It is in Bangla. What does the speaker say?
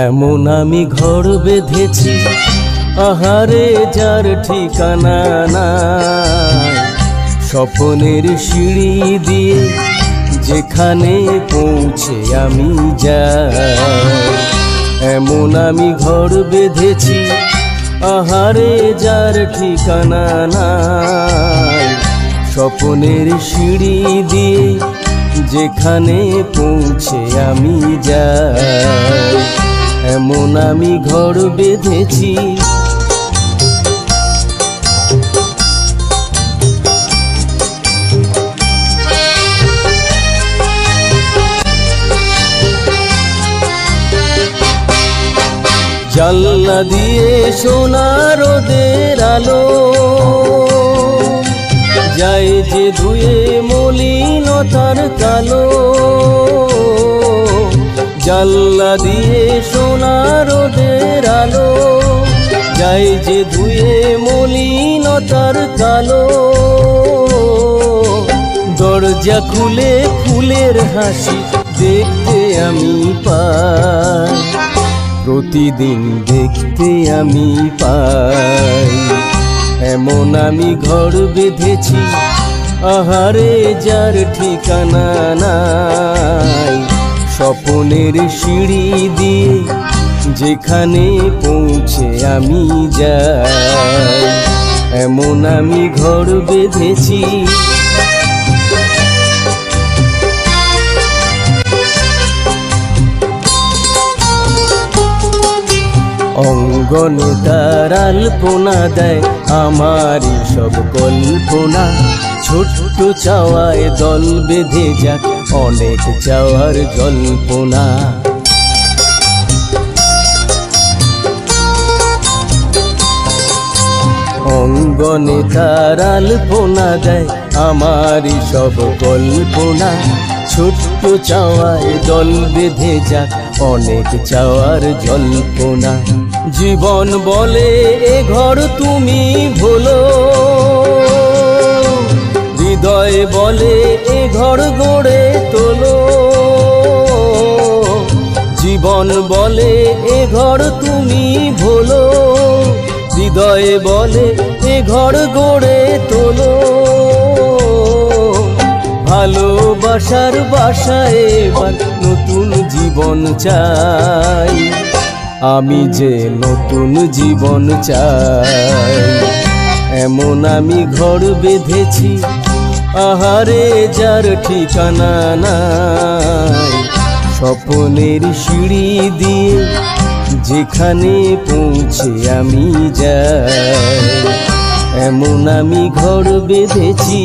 এমন আমি ঘর বেঁধেছি আহারে যার ঠিকানা নাই, স্বপ্নের সিঁড়ি দিয়ে যেখানে পৌঁছে আমি যাই। এমন আমি ঘর বেঁধেছি আহারে যার ঠিকানা নাই, স্বপ্নের সিঁড়ি দিয়ে যেখানে পৌঁছে আমি যাই। এমন আমি ঘর বেঁধেছি। জানলা দিয়ে সোনা রোদের আলো যায় যে ধুয়ে মলিনতার কালো। জানলা দিয়ে সোনা রোদের আলো যায় যে ধুয়ে মলিনতার কালো। দরজা খুলে ফুলের হাসি দেখতে আমি পাই, প্রতিদিন দেখতে আমি পাই। এমন আমি ঘর বেঁধেছি আহারে যার ঠিকানা নাই, স্বপ্নের সিঁড়ি দিয়ে যেখানে পৌঁছে আমি যাই। এমন আমি ঘর বেঁধেছি। অঙ্গনে তার আলপনা দেয় আমারই সব কল্পনা, ছোট্ট চাওয়ায় দল বেঁধে যাক অনেক চাওয়ার জল্পনা। অঙ্গনে তার আলপনা দেয় আমারই সব কল্পনা, ছোট্ট চাওয়ায় দল বেঁধে যাক অনেক চাওয়ার জল্পনা। জীবন বলে এ ঘর তুমি ভোলো, হৃদয় বলে এ ঘর গড়ে তোলো। জীবন বলে এ ঘর তুমি ভোলো, হৃদয় বলে এ ঘর গড়ে তোলো। ভালোবাসার বাসায় এবার নতুন জীবন চাই, আমি যে নতুন জীবন চাই। এমন আমি ঘর বেঁধেছি আহারে যার ঠিকানা নাই, স্বপ্নের সিঁড়ি দিয়ে যেখানে পৌঁছে আমি যাই। এমন আমি ঘর বেঁধেছি।